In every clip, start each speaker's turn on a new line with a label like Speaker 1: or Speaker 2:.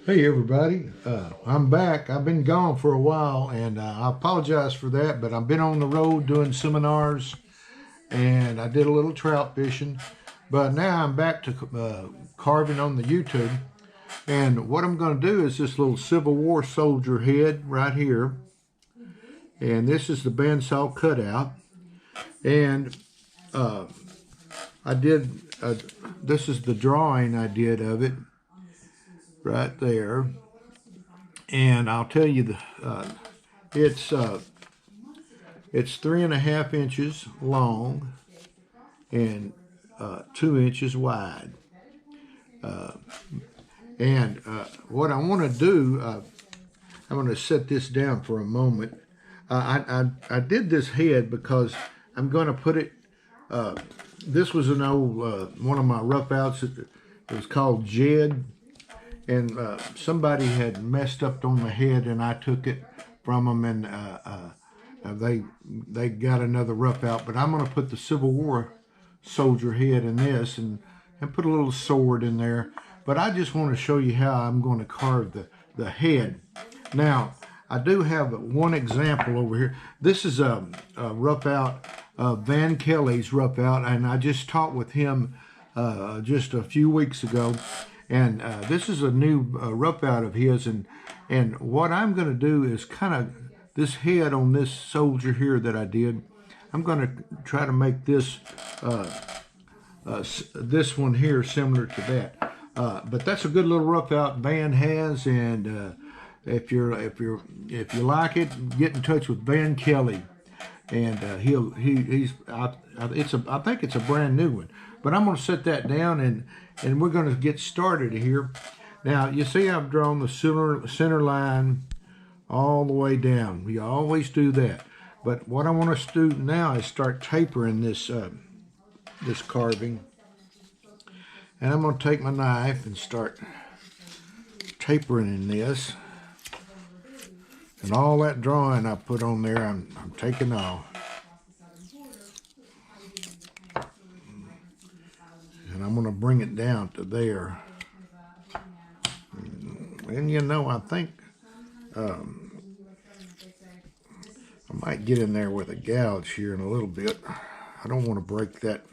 Speaker 1: Hey everybody, I'm back. I've been gone for a while and I apologize for that, but I've been on the road doing seminars and I did a little trout fishing, but now I'm back to carving on the YouTube. And what I'm going to do is this little Civil War soldier head right here, and this is the bandsaw cutout, and I did, this is the drawing I did of it right there. And I'll tell you, it's 3.5 inches long and 2 inches wide. And what I want to do, I'm going to set this down for a moment. I did this head because I'm going to put it. This was an old one of my rough outs. It was called Jed. And somebody had messed up on the head, and I took it from them, and they got another rough out. But I'm going to put the Civil War soldier head in this, and put a little sword in there. But I just want to show you how I'm going to carve the head. Now, I do have one example over here. This is a rough out, Van Kelly's rough out, and I just talked with him just a few weeks ago. And this is a new rough out of his, and what I'm going to do is kind of this head on this soldier here that I did. I'm going to try to make this this one here similar to that. But that's a good little rough out Van has, and if you like it, get in touch with Van Kelly, and I think it's a brand new one. But I'm going to set that down, and we're going to get started here. Now, you see I've drawn the center line all the way down. We always do that. But what I want us to do now is start tapering this this carving. And I'm going to take my knife and start tapering in this. And all that drawing I put on there, I'm taking off. And I'm going to bring it down to there. And you know, I think I might get in there with a gouge here in a little bit. I don't want to break that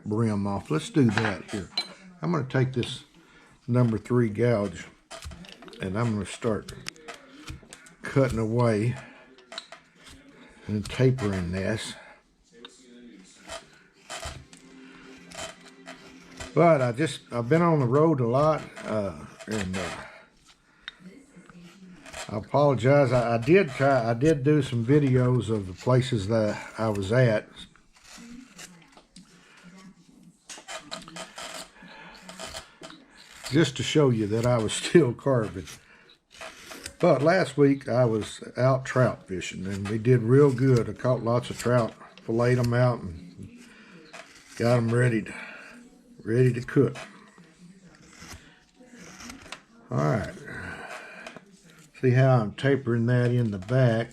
Speaker 1: brim off. Let's do that here. I'm going to take this number 3 gouge, and I'm going to start cutting away and tapering this. But I've been on the road a lot, and I apologize. I did do some videos of the places that I was at. Just to show you that I was still carving. But last week I was out trout fishing, and we did real good. I caught lots of trout, filleted them out, and got them ready to cook. All right. See how I'm tapering that in the back.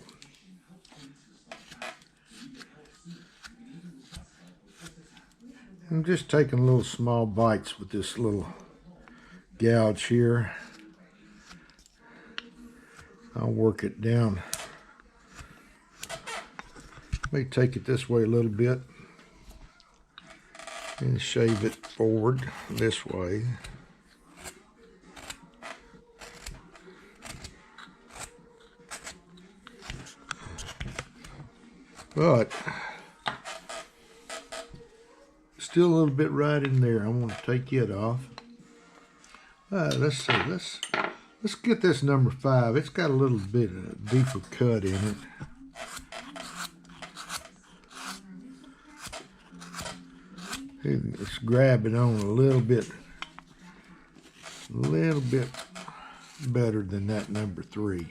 Speaker 1: I'm just taking little small bites with this little gouge here. I'll work it down. Let me take it this way a little bit and shave it forward this way. But still a little bit right in there. I want to take it off. Let's see. Let's get this number 5. It's got a little bit of a deeper cut in it. It's grabbing on a little bit better than that number 3.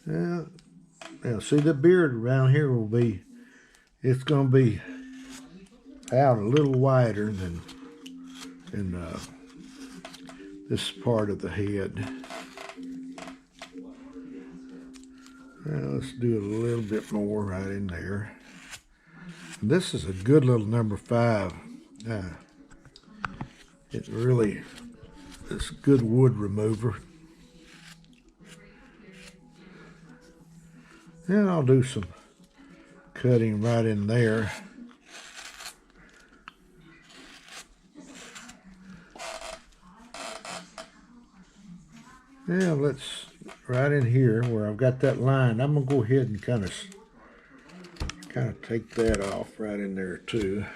Speaker 1: Now see, the beard around here will be, it's going to be out a little wider than this part of the head. Now let's do a little bit more right in there. This is a good little number 5. It really is a good wood remover. And I'll do some cutting right in there. Now let's, right in here where I've got that line, I'm gonna go ahead and kind of take that off right in there too.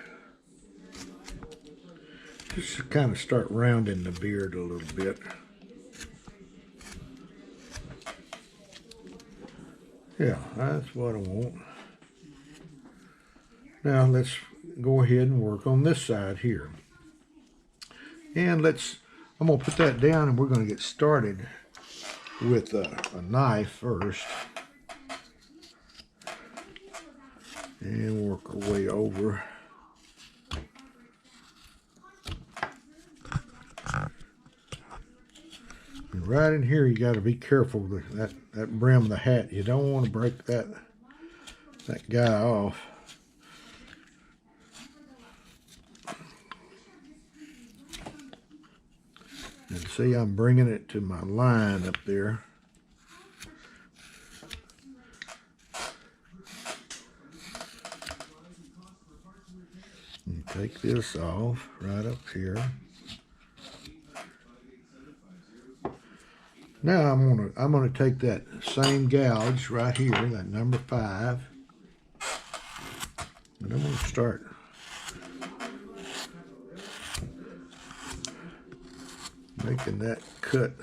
Speaker 1: Just to kind of start rounding the beard a little bit. Yeah, that's what I want. Now let's go ahead and work on this side here. And I'm gonna put that down and we're gonna get started with a knife first. And work our way over. And right in here, you got to be careful with that brim of the hat. You don't want to break that guy off. And see, I'm bringing it to my line up there. And take this off right up here. Now I'm gonna take that same gouge right here, that number 5, and I'm gonna start making that cut.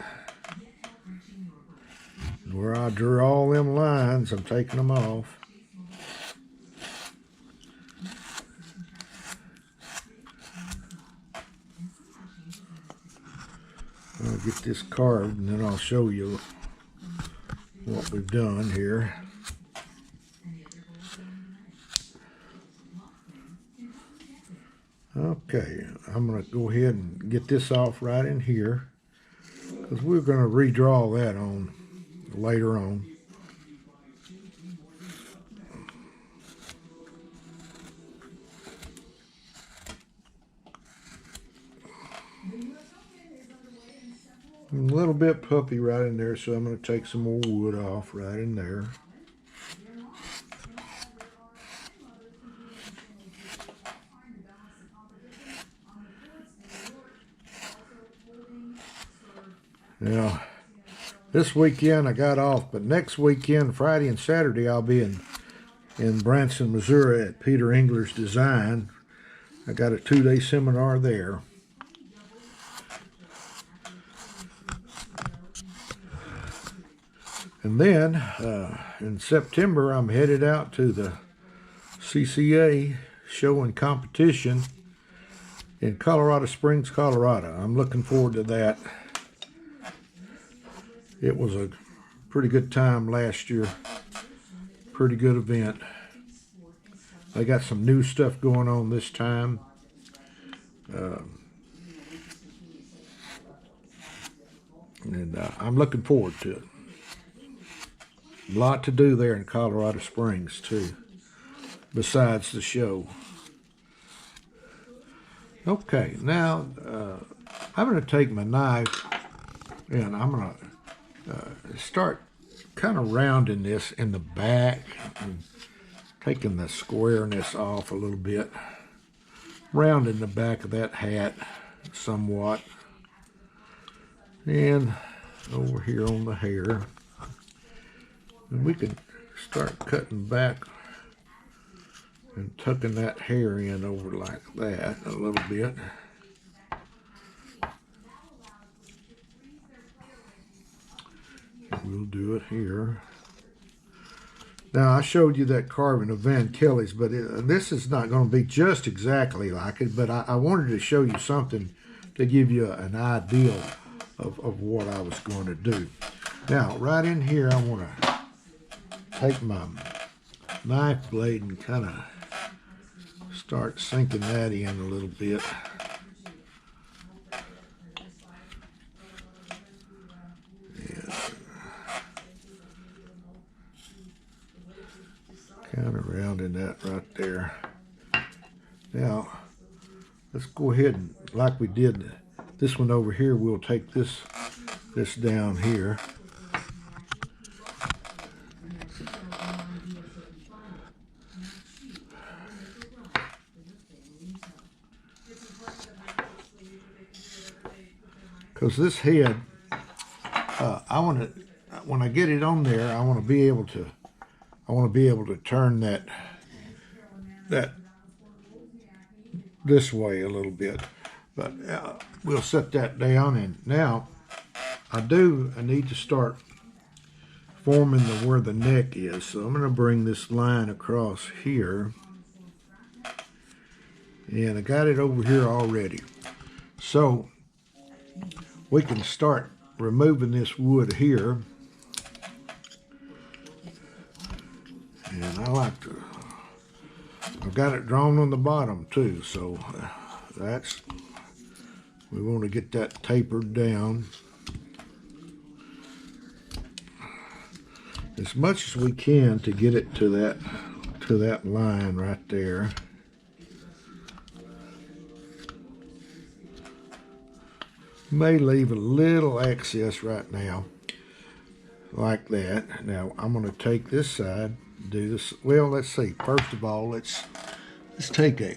Speaker 1: Where I drew all them lines, I'm taking them off. I'll get this carved and then I'll show you what we've done here. Okay, I'm going to go ahead and get this off right in here because we're going to redraw that on later on. A little bit puffy right in there, so I'm going to take some more wood off right in there. Now, this weekend I got off, but next weekend, Friday and Saturday, I'll be in Branson, Missouri at Peter Engler's Design. I got a 2-day seminar there. And then in September, I'm headed out to the CCA show and competition in Colorado Springs, Colorado. I'm looking forward to that. It was a pretty good time last year. Pretty good event. They got some new stuff going on this time. I'm looking forward to it. A lot to do there in Colorado Springs too, besides the show. Okay, now I'm going to take my knife and I'm going to start kind of rounding this in the back and taking the squareness off a little bit, rounding the back of that hat somewhat, and over here on the hair. And we can start cutting back and tucking that hair in over like that a little bit. And we'll do it here. Now, I showed you that carving of Van Kelly's, but this is not going to be just exactly like it, but I wanted to show you something to give you an idea of what I was going to do. Now, right in here, I want to take my knife blade and kind of start sinking that in a little bit. Kind of rounding that right there. Now, let's go ahead and, like we did this one over here, we'll take this down here. Because this head, I want to, when I get it on there, I want to be able to turn that this way a little bit. But we'll set that down, and now I need to start forming where the neck is. So I'm going to bring this line across here, and I got it over here already. So we can start removing this wood here. And I've got it drawn on the bottom too, so we want to get that tapered down as much as we can to get it to that line right there. May leave a little excess right now, like that. Now I'm going to take this side, do this. Well, let's see. First of all, let's take a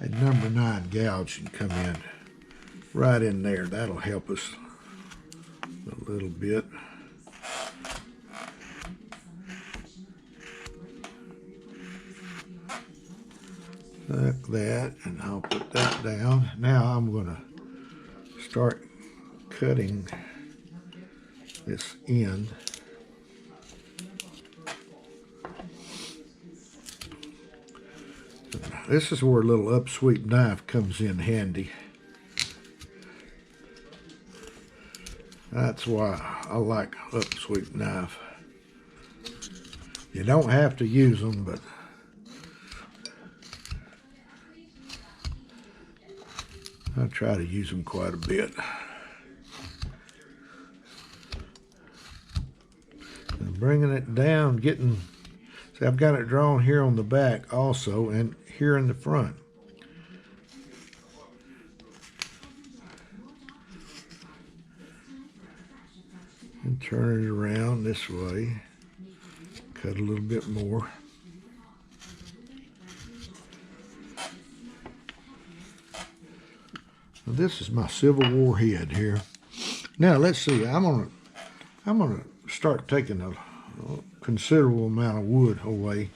Speaker 1: number 9 gouge and come in right in there. That'll help us a little bit. Like that, and I'll put that down. Now I'm going to start cutting this end. This is where a little upsweep knife comes in handy. That's why I like upsweep knife. You don't have to use them, but I try to use them quite a bit. And bringing it down, see, I've got it drawn here on the back also, and here in the front. And turn it around this way. Cut a little bit more. Now, this is my Civil War head here. Now let's see. I'm gonna start taking a considerable amount of wood away,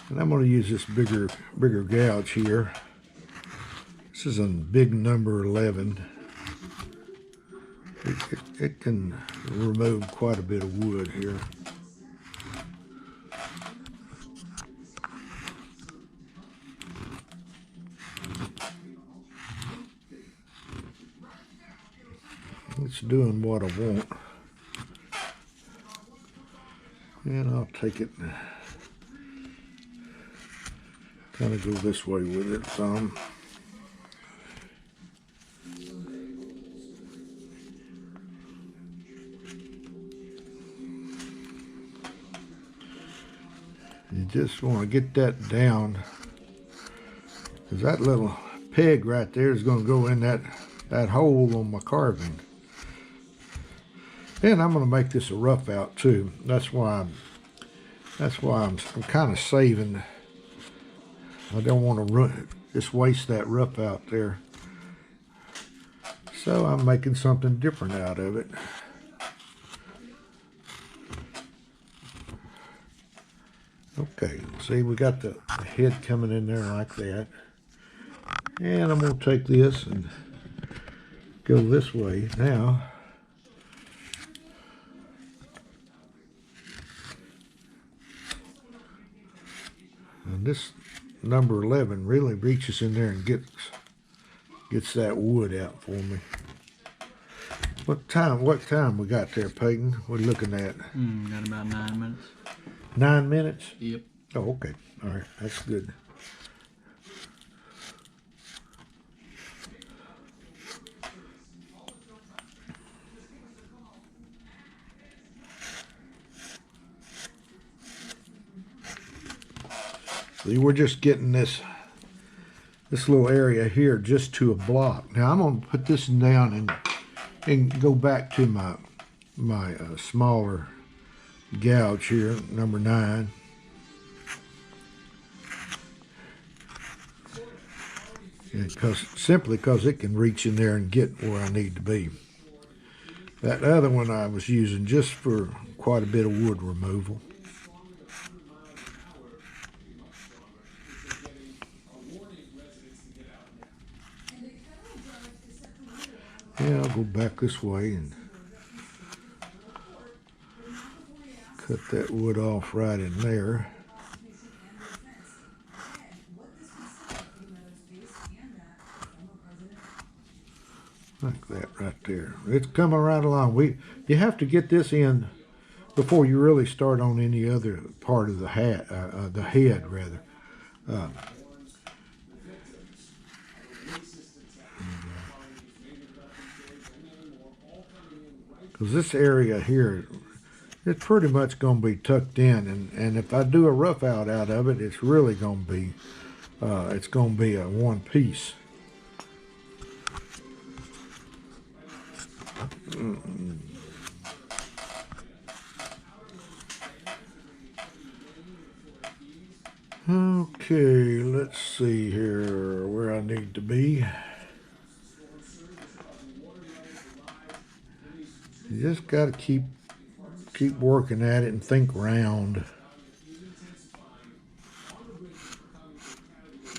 Speaker 1: and I'm gonna use this bigger gouge here. This is a big number 11. It can remove quite a bit of wood here. It's doing what I want. And I'll take it and kind of go this way with it some. You just want to get that down, because that little peg right there is going to go in that hole on my carving. And I'm going to make this a rough out too. That's why I'm kind of saving. I don't want to just waste that rough out there. So I'm making something different out of it. Okay, see, we got the head coming in there like that. And I'm going to take this and go this way now. And this number 11 really reaches in there and gets that wood out for me. What time we got there, Peyton? What are you looking at?
Speaker 2: Got about 9 minutes.
Speaker 1: 9 minutes?
Speaker 2: Yep.
Speaker 1: Oh, okay. All right, that's good. See, we're just getting this little area here just to a block. Now I'm going to put this down and go back to my smaller gouge here, number 9. Simply because it can reach in there and get where I need to be. That other one I was using just for quite a bit of wood removal. Yeah, I'll go back this way and cut that wood off right in there. Like that right there. It's coming right along. You have to get this in before you really start on any other part of the the head rather. Because this area here, it's pretty much going to be tucked in, and if I do a rough out of it, it's really going to be a one piece. Okay, let's see here where I need to be. You just got to keep working at it and think round.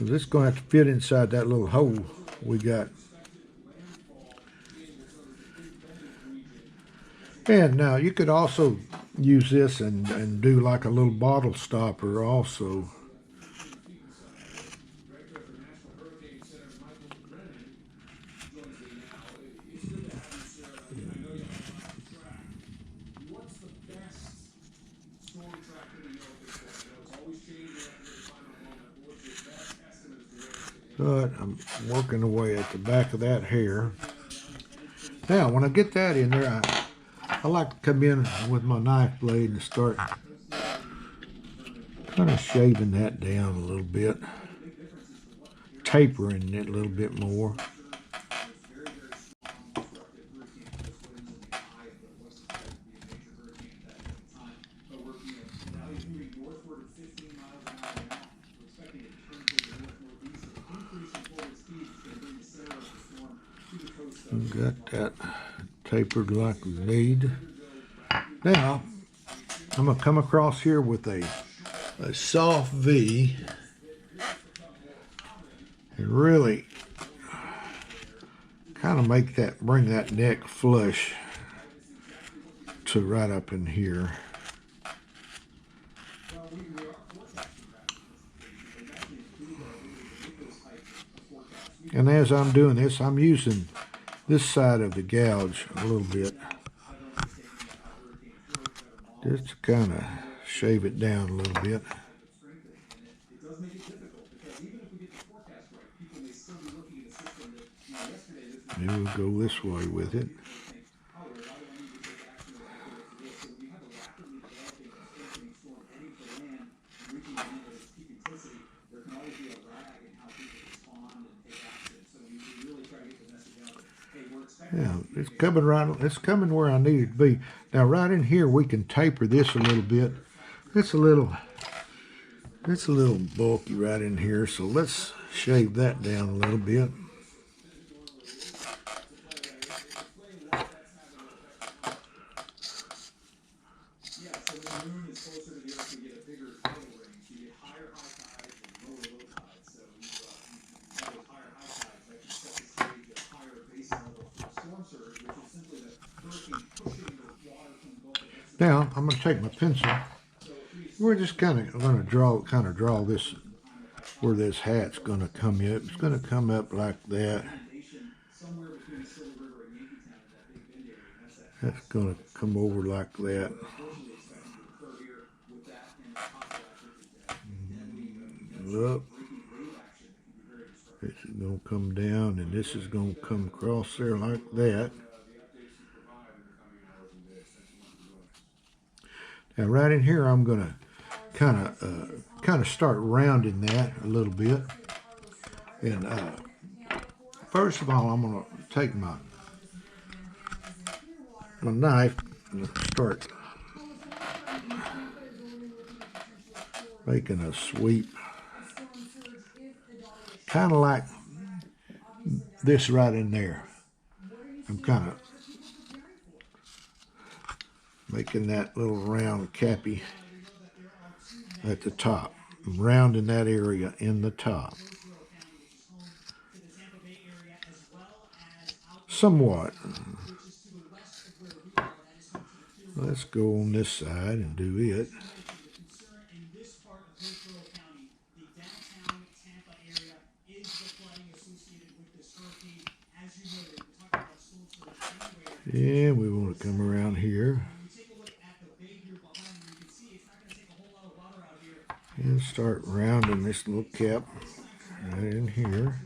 Speaker 1: This is going to have to fit inside that little hole we got. And now you could also use this and do like a little bottle stopper also. But I'm working away at the back of that hair. Now, when I get that in there, I like to come in with my knife blade and start kind of shaving that down a little bit, tapering it a little bit more. Got that tapered like we need. Now, I'm going to come across here with a soft V and really kind of bring that neck flush to right up in here. And as I'm doing this, I'm using this side of the gouge a little bit, just to kind of shave it down a little bit. Maybe we'll go this way with it. Yeah, it's coming where I need it to be. Now right in here we can taper this a little bit. It's a little bulky right in here, so let's shave that down a little bit. Now I'm going to take my pencil. We're just kind of going to draw this where this hat's going to come up. It's going to come up like that. That's going to come over like that. Up. This is going to come down, and this is going to come across there like that. Now right in here I'm going to kind of start rounding that a little bit. And first of all, I'm going to take my knife and start making a sweep, kind of like this right in there. I'm kind of making that little round cappy at the top. I'm rounding that area in the top. Somewhat. Let's go on this side and do it. Yeah, we want to come around here and start rounding this little cap right in here.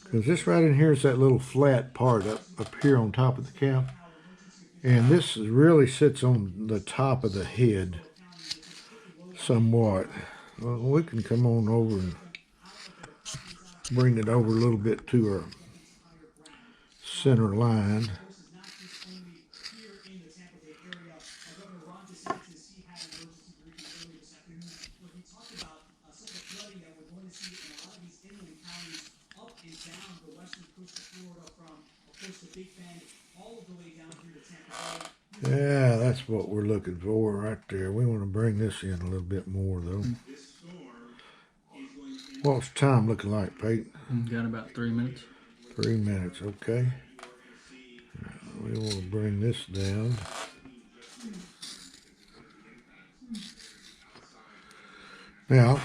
Speaker 1: Because this right in here is that little flat part up here on top of the cap. And this really sits on the top of the head somewhat. Well, we can come on over and bring it over a little bit to our center line. Yeah, that's what we're looking for right there. We want to bring this in a little bit more, though. What's time looking like, Peyton?
Speaker 2: Got about 3 minutes.
Speaker 1: 3 minutes, okay. We want to bring this down. Now,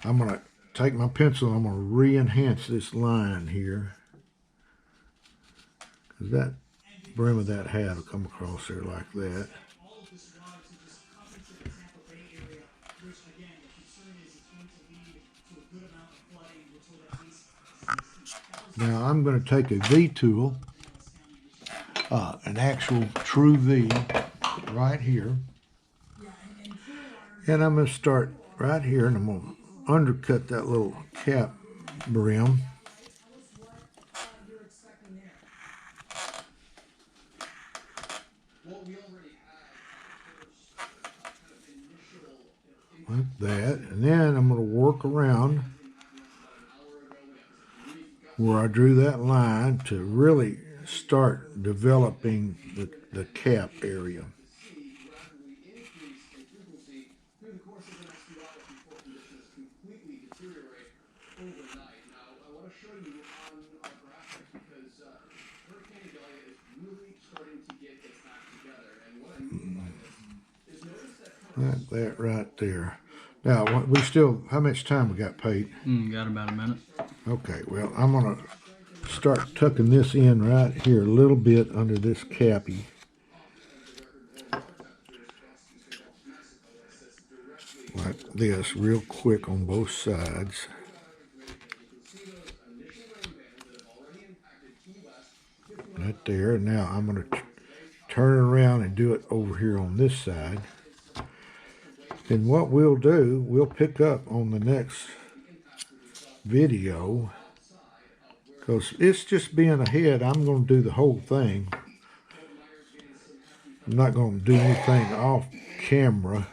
Speaker 1: I'm going to take my pencil and I'm going to re-enhance this line here. Because that brim of that hat will come across there like that. Now I'm going to take a V tool, an actual true V right here. And I'm going to start right here and I'm going to undercut that little cap brim. Like that. And then I'm going to work around where I drew that line to really start developing the cap area. Like that right there. Now, we still, how much time we got, Pete?
Speaker 2: Got about a minute.
Speaker 1: Okay, well, I'm going to start tucking this in right here a little bit under this cappy. Like this, real quick on both sides. Right there. Now I'm going to turn around and do it over here on this side. And what we'll do, we'll pick up on the next video, because it's just being ahead. I'm going to do the whole thing. I'm not going to do anything off camera.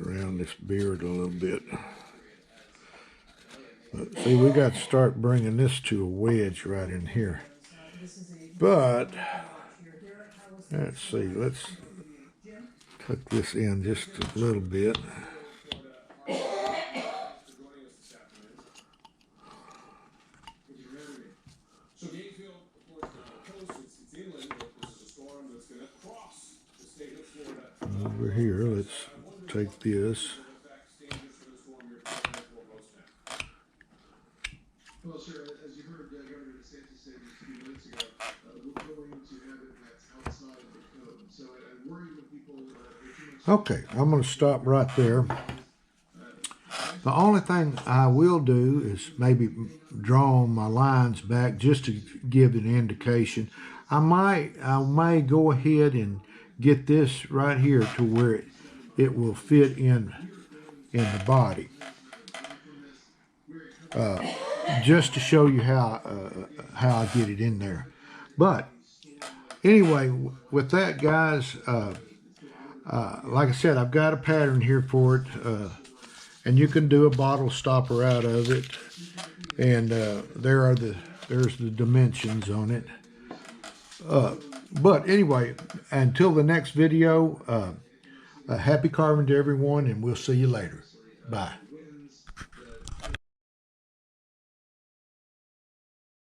Speaker 1: Around this beard a little bit. But see, we got to start bringing this to a wedge right in here. But let's see, let's tuck this in just a little bit. Over here, let's take this.
Speaker 3: Well, sir, as you heard Governor DeSantis say just a few minutes ago, we're going to have it that's outside of the code. So I worry
Speaker 1: Okay, I'm going to stop right there. The only thing I will do is maybe draw my lines back just to give an indication. I may go ahead and get this right here to where it will fit in the body, just to show you how I get it in there. But anyway, with that, guys, like I said, I've got a pattern here for it. And you can do a bottle stopper out of it, and there's the dimensions on it. But anyway, until the next video, happy carving to everyone, and we'll see you later. Bye.